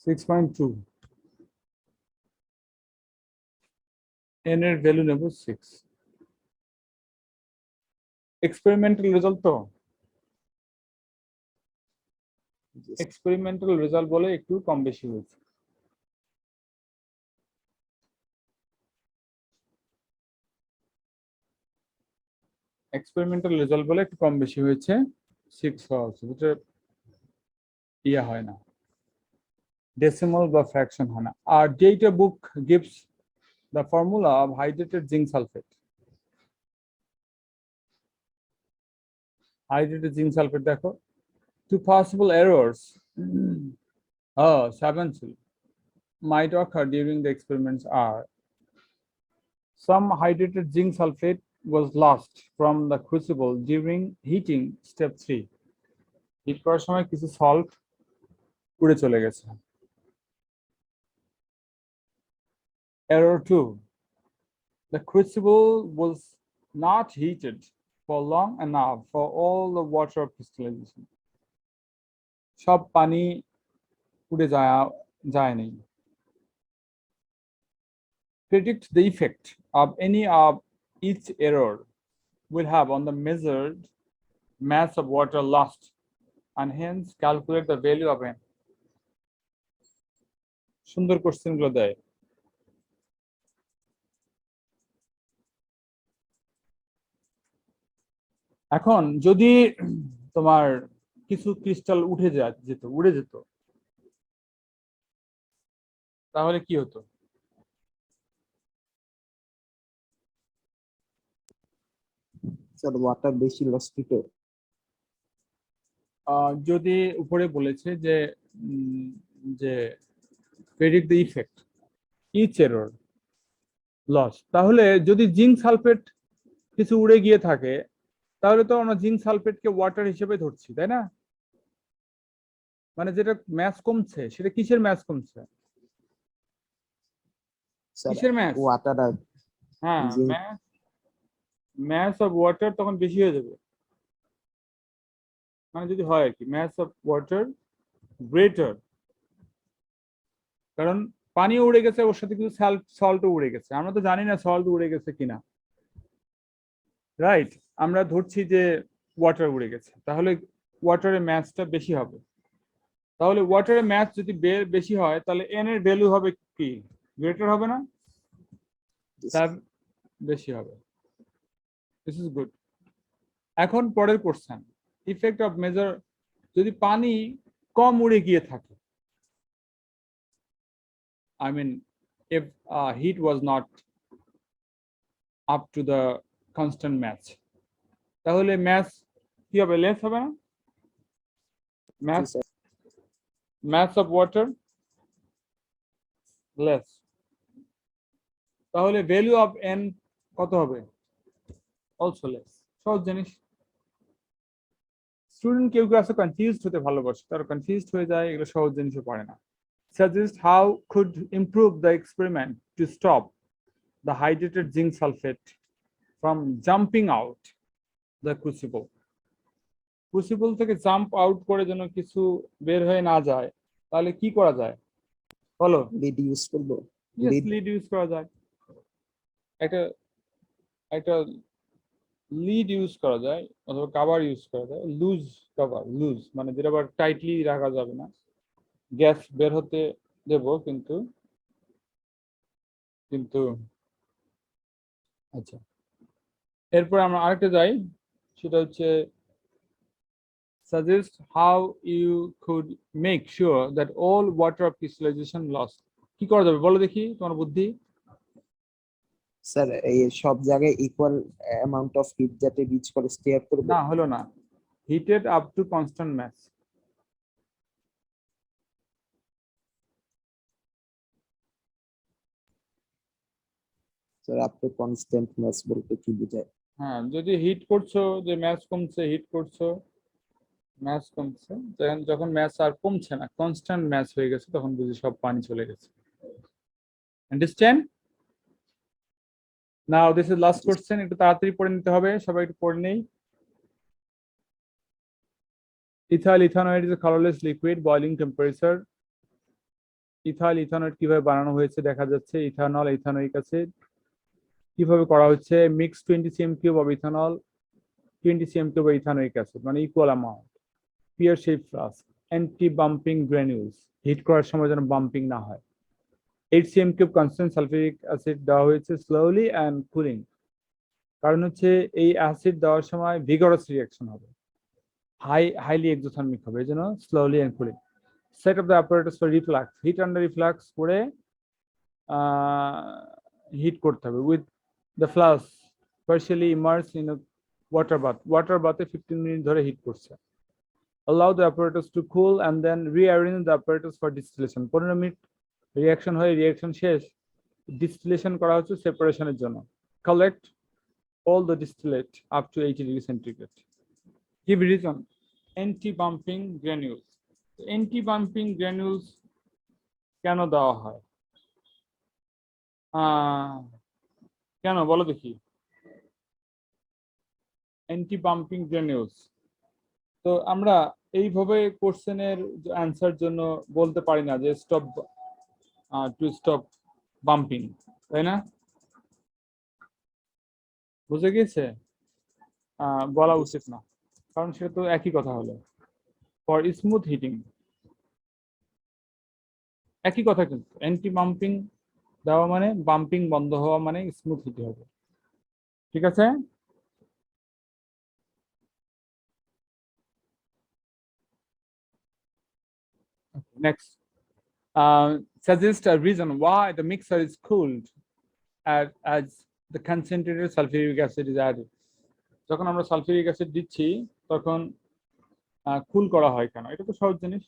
6.2, n এর ভ্যালু নেব 6। এক্সপেরিমেন্টাল রেজাল্ট তো, এক্সপেরিমেন্টাল রেজাল্ট বলে একটু কম বেশি হয়েছে। এক্সপেরিমেন্টাল রেজাল্ট বলে একটু কম বেশি হয়েছে, 6 হওয়া উচিত। এটা ইয়া হয় না, ডেসিমাল বা ফ্র্যাকশন হয় না। আর যেটা book gives the formula of hydrated zinc sulphate, hydrated zinc sulphate দেখো, two possible errors 7 might occur during the experiments are: some hydrated zinc sulfate was lost from the crucible during heating step 3, hit করার সময় কিছু salt উড়ে চলে গেছে। Error 2, the crucible was not heated for long enough for all the water crystallization, সব পানি উড়ে যায়নি। Predict the effect of any of each error will have on the measured mass of water lost, and hence calculate the value of n। সুন্দর question গুলো দেয়। এখন যদি তোমার কিছু ক্রিস্টাল উড়ে যেত তাহলে কি হতো? স্যার ওয়াটার বেশি লস হতো। যদি উপরে বলেছে যে যে predict the effect each error loss, তাহলে যদি জিঙ্ক সালফেট কিছু উড়ে গিয়ে থাকে তাহলে তো আমরা জিঙ্ক সালফেটকে ওয়াটার হিসেবে ধরছি, তাই না? মানে যেটা ম্যাস কমছে সেটা কিসের ম্যাস কমছে? কিসের ম্যাস? ওয়াটার আর হ্যাঁ, ম্যাস অফ ওয়াটার তখন বেশি হয়ে যাবে। মানে যদি হয় আর কি, ম্যাস অফ ওয়াটার গ্রেটার, কারণ পানি উড়ে গেছে, ওর সাথে কিছু সল্টও উড়ে গেছে। আমরা তো জানি না সল্ট উড়ে গেছে কিনা, রাইট? আমরা ধরছি যে ওয়াটার উড়ে গেছে, তাহলে ওয়াটারের ম্যাসটা বেশি হবে। তাহলে ওয়াটারের ম্যাথ যদি বেশি হয় তাহলে এন এর ভ্যালু হবে কি গ্রেটার হবে না, তার বেশি হবে। This is good. এখন পরের কোশ্চেন, ইফেক্ট অফ মেজার যদি পানি কম উড়ে গিয়ে থাকে, I mean if heat was not up to the constant mass, তাহলে mass কি হবে, লেস হবে না, mass mass of water less, তাহলে ভ্যালু অফ n কত হবে, অলসো লেস। সহজ জিনিস। স্টুডেন্ট কেউ কেউ আছে কনফিউজড হতে ভালোবাসে, তারা কনফিউজড হয়ে যায়, এগুলো সহজ জিনিসও পারে না। Suggest how could improve the experiment to stop the hydrated zinc sulfate from jumping out the crucible. Crucible থেকে জাম্প আউট করে যেন কিছু বের হয়ে না যায়, তাহলে কি করা যায় বলো? লিড ইউজ করব। লিড ইউজ করা যায়, একটা একটা লিড ইউজ করা যায় অথবা কভার ইউজ করা যায়, লুজ কভার, লুজ মানে যেটা আবার টাইটলি রাখা যাবে না, গ্যাস বের হতে দেব কিন্তু কিন্তু আচ্ছা, এরপর আমরা আরেকটা যাই, সেটা হচ্ছে suggest how you could make sure that all water crystallization lost. কি করা যাবে বলো দেখি তোমার বুদ্ধি। স্যার এই সব জায়গায় ইকুয়াল অ্যামাউন্ট অফ হিট যাতে রিচ করে স্টেয়ার করবে। না হলো না, heated up to constant mass. Sir আপনি কনস্ট্যান্ট ম্যাস বলতে কি বোঝায়? হ্যাঁ, যদি হিট করছো, যে ম্যাস কমছে, হিট করছো, ম্যাস কমছে, যখন ম্যাস আর কমছে না, কনস্ট্যান্ট ম্যাস হয়ে গেছে, তখন বুঝি সব পানি চলে গেছে। Understand? Now this is last question, একটু তাড়াতাড়ি পড়ে নিতে হবে, সবাই একটু পড়ে নেই। Ethyl ইথানয়েড is a colourless liquid, boiling temperature. Ethyl ইথানয়েড কিভাবে বানানো হয়েছে দেখা যাচ্ছে, ইথানল ইথানোয়িক অ্যাসিড কিভাবে করা হচ্ছে, mix 20 cm³ of ethanol 20 cm³ of ethanoic acid, মানে equal amount, pear shape flask, anti bumping granules, heat করার সময় যেন বাম্পিং না হয়, 8 cm³ কনস্ট্যান্ট সালফিউরিক অ্যাসিড দেওয়া হয়েছে, স্লোলি অ্যান্ড কুলিং, কারণ হচ্ছে এই অ্যাসিড দেওয়ার সময় ভিগরাস রিঅ্যাকশন হবে, হাইলি এক্সোথার্মিক হবে, এই জন্য slowly and cooling. Set of the apparatus for reflux, heat under reflux করে হিট করতে হবে, with the flask partially immersed in a water bath, water bath 15 minute ধরে হিট করছে। allow the apparatus to cool and then rearrange the apparatus for distillation, 15 minute reaction হয়ে reaction শেষ, distillation করা হচ্ছে সেপারেশনের জন্য। collect all the distillate up to 80 degree centigrade. give reason, anti bumping granules, anti bumping granules কেন দেওয়া হয়, কেন বলো দেখি, অ্যান্টি বাম্পিং গ্র্যানিউলস। তো আমরা এইভাবে কোশ্চেনের অ্যান্সার জন্য বলতে পারি না যে স্টপ টু স্টপ বাম্পিং, তাই না? বুঝে গিয়েছে? বলা উচিত না, কারণ সেটা তো একই কথা হলো। ফর স্মুথ হিটিং একই কথা, কিন্তু অ্যান্টি বাম্পিং দেওয়া মানে বাম্পিং বন্ধ হওয়া মানে স্মুথ হিট হবে, ঠিক আছে? Next, suggest a reason why the mixer is cooled as the concentrated sulfuric acid is added. যখন আমরা সালফিউরিক অ্যাসিড দিচ্ছি তখন কুল করা হয় কেন? এটা তো সহজ জিনিস,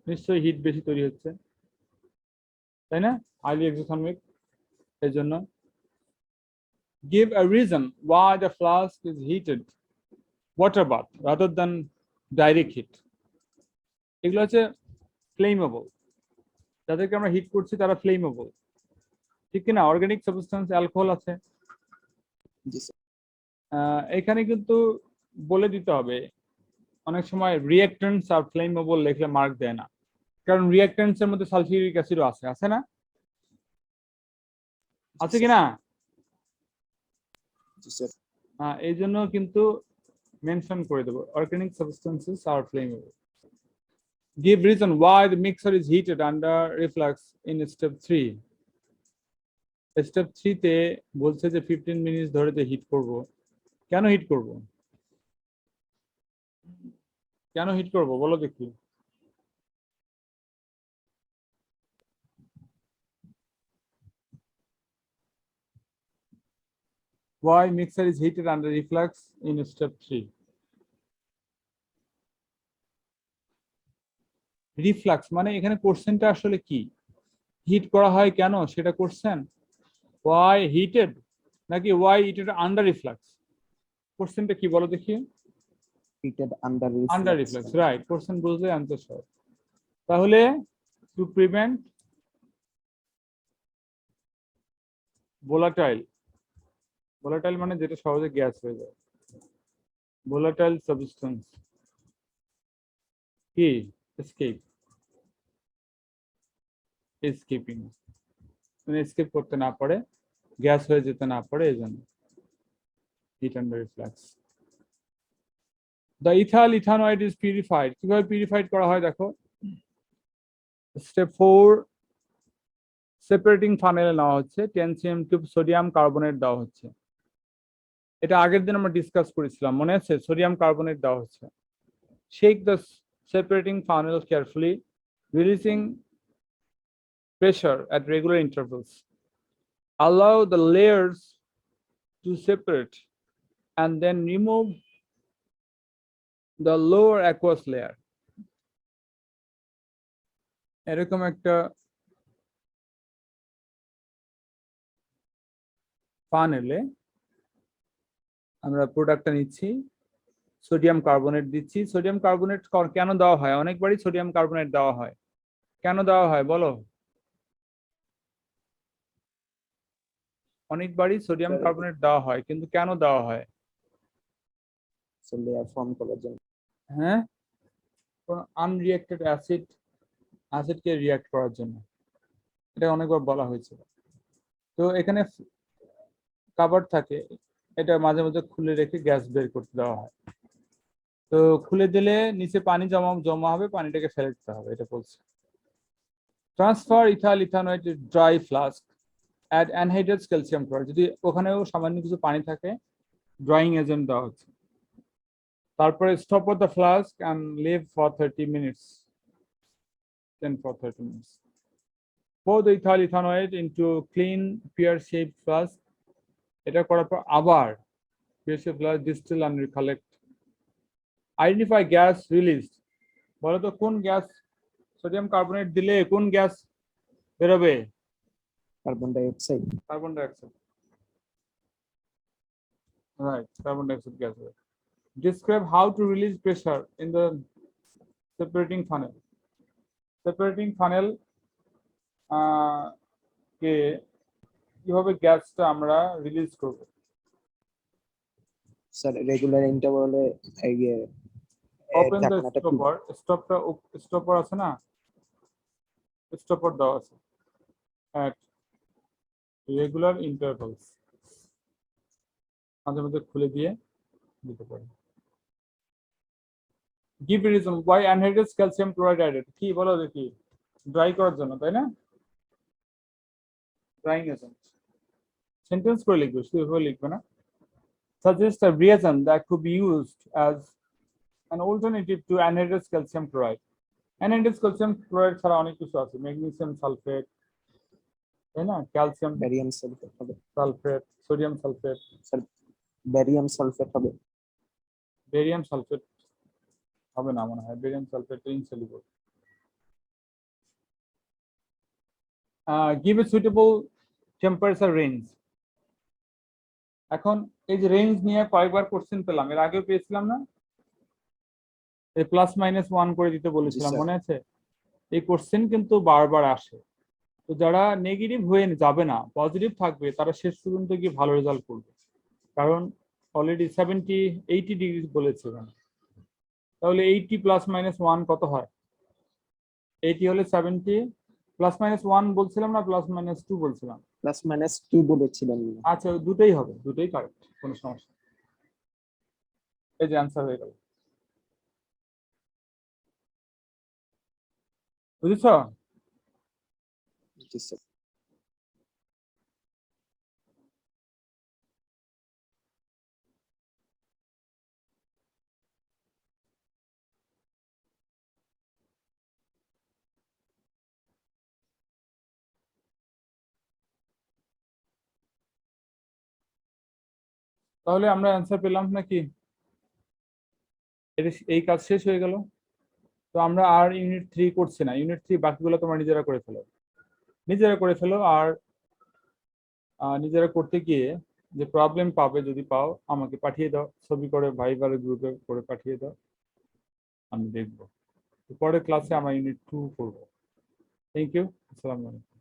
নিশ্চয়ই হিট বেশি তৈরি হচ্ছে, তাই না? হাইলি এক্সোথার্মিক, এই জন্য। give a reason why the flask is heated water bath rather than direct heat. এগুলো হচ্ছে ফ্লেমেবল, যাদেরকে আমরা হিট করছি তারা ফ্লেমেবল, ঠিক কিনা? অর্গানিক সাবস্টেন্স, অ্যালকোহল আছে, এখানে কিন্তু বলে দিতে হবে। অনেক সময় রিঅ্যাক্টেন্টস আর ফ্লেমেবল লিখলে মার্ক দেয় না, কারণ রিঅ্যাক্টেন্টস এর মধ্যে সালফিউরিক অ্যাসিডও আছে, আছে না? আছে কিনা? এই জন্য কিন্তু মেনশন করে দেবো, অর্গানিক সাবস্টেন্সেস আর flammable. Give reason why the mixer is heated under reflux in step 3. Step 3 তে বলছে যে 15 মিনিট ধরে যে হিট করব। কেন হিট করব? কেন হিট করব বলো দেখি। Why mixer is heated under reflux in step 3? Reflux মানে এখানে কোশ্চেনটা আসলে কি? হিট করা হয় কেন সেটা কোশ্চেন? Why heated নাকি why heated under reflux? কোশ্চেনটা কি বলো দেখি। heated under Under reflux, right? Question বুঝলে আনসার সহজ। তাহলে টু প্রিভেন্ট ভোলাটাইল, ভোলাটাইল মানে যেটা সহজে গ্যাস হয়ে যায়, ভোলাটাইল সাবস্টেন্স কি এসকেপ, এসকেপিং মানে এসকেপ করতে না পারে, গ্যাস হয়ে যেতে না পারে, এই জন্য heat under reflux. The ethyl ethanoate is purified. কিভাবে পিউরিফাইড করা হয় দেখো। স্টেপ 4 সেপারেটিং ফানেলে নেওয়া হচ্ছে 10 cm কিউব সোডিয়াম কার্বনেট দেওয়া হচ্ছে। এটা আগের দিন আমরা ডিসকাস করেছিলাম, মনে আছে? সোডিয়াম কার্বনেট দেওয়া হচ্ছে। Shake the separating funnel carefully, releasing pressure at regular intervals. Allow the layers to separate and then remove the lower aqueous layer. এরকম একটা ফানেলে আমরা প্রোডাক্টটা নিচ্ছি, সোডিয়াম কার্বনেট দিচ্ছি। সোডিয়াম কার্বনেট কেন দেওয়া হয়? অনেকবারই সোডিয়াম কার্বনেট দেওয়া হয়। কেন দেওয়া হয় বলো? অনেকবারই সোডিয়াম কার্বনেট দেওয়া হয়, কিন্তু কেন দেওয়া হয়? লেয়ার ফর্ম করার জন্য। হ্যাঁ, কোন আনরিঅ্যাক্টেড অ্যাসিডকে রিঅ্যাক্ট করার জন্য। এটা অনেকবার বলা হয়েছিল। তো এখানে কাভার থাকে, এটা মাঝে মাঝে খুলে রেখে গ্যাস বের করতে দেওয়া হয়। তো খুলে দিলে নিচে পানি জমা হবে, পানিটাকে ফেলে দিতে হবে, এটা বলছে। Transfer ethyl ethanoate dry flask, add anhydrous calcium chloride. যদি ওখানেও সামান্য কিছু পানি থাকে, ড্রাইং এজেন্ট দেওয়া হচ্ছে। তারপরে stop the flask and leave for 30 minutes, 10 for 30 minutes. Pour the ethyl ethanoate into clean pear-shaped flask. এটা করার পর আবার pear-shaped flask distill and recollect. Identify gas released. বলো তো কোন গ্যাস, সোডিয়াম কার্বনেট দিলে কোন গ্যাস বেরোবে? Carbon dioxide. Carbon dioxide, right, carbon dioxide gas. Describe how to release pressure in the separating funnel. Separating funnel কে কিভাবে গ্যাসটা আমরা রিলিজ করব? স্যার রেগুলার ইন্টারভালে ওপেন দ্য স্টপার, স্টপার আছে না, স্টপার দেওয়া আছে at regular intervals, মাঝে মাঝে খুলে দিয়ে দিতে পারি। Give a reason why anhydrous calcium chloride added. কি বলো দেখি? ড্রাই করার জন্য, তাই না? Drawing agent. সেন্টেন্স করে লিখবে, শুধু এভাবে লিখবে না। Suggest a reason that could be used as an alternative to anhydrous calcium chloride. Anhydrous calcium chloride ছাড়া অনেক কিছু আছে, ম্যাগনেসিয়াম সালফেট, তাই না? ক্যালসিয়াম ব্যারিয়াম সালফেট হবে, sulphate, sodium sulphate. Sir barium sulphate হবে। বেরিয়াম সালফেট হবে না মনে হয়, barium sulphate insoluble. Give a suitable temperature range. এখন এই যে রেঞ্জ নিয়ে কয়েকবার কোশ্চেন পেলাম, এর আগেও পেয়েছিলাম না? এই +-1 করে দিতে বলেছিলাম, মনে আছে? এই কোশ্চেন কিন্তু বারবার আসে। তো যারা নেগেটিভ হয়ে যাবে না, পজিটিভ থাকবে, তারা শেষ পর্যন্ত গিয়ে ভালো রেজাল্ট করবে। কারণ অলরেডি 80 ডিগ্রি বলেছে। তাহলে 80 +-1 কত হয়? 80 হলে 70, +-1 বলছিলাম না +-2 বলছিলাম? +-2 বলেছিলেন। আচ্ছা, দুটোই হবে, দুটোই কারেক্ট, কোনো সমস্যা। এই যে অ্যান্সার হয়ে গেল। বুঝেছো? জি স্যার। তাহলে আমরা অ্যান্সার পেলাম নাকি? এই কাজ শেষ হয়ে গেল। তো আমরা আর ইউনিট 3 করছি না, ইউনিট 3 বাকিগুলো তোমরা নিজেরা করে ফেলো, নিজেরা করে ফেলো। আর নিজেরা করতে গিয়ে যে প্রবলেম পাবে যদি পাও আমাকে পাঠিয়ে দাও, ছবি করে ভাইবার গ্রুপে করে পাঠিয়ে দাও, আমি দেখবো। পরের ক্লাসে আমরা ইউনিট 2 করবো। Thank you. আসসালামু আলাইকুম।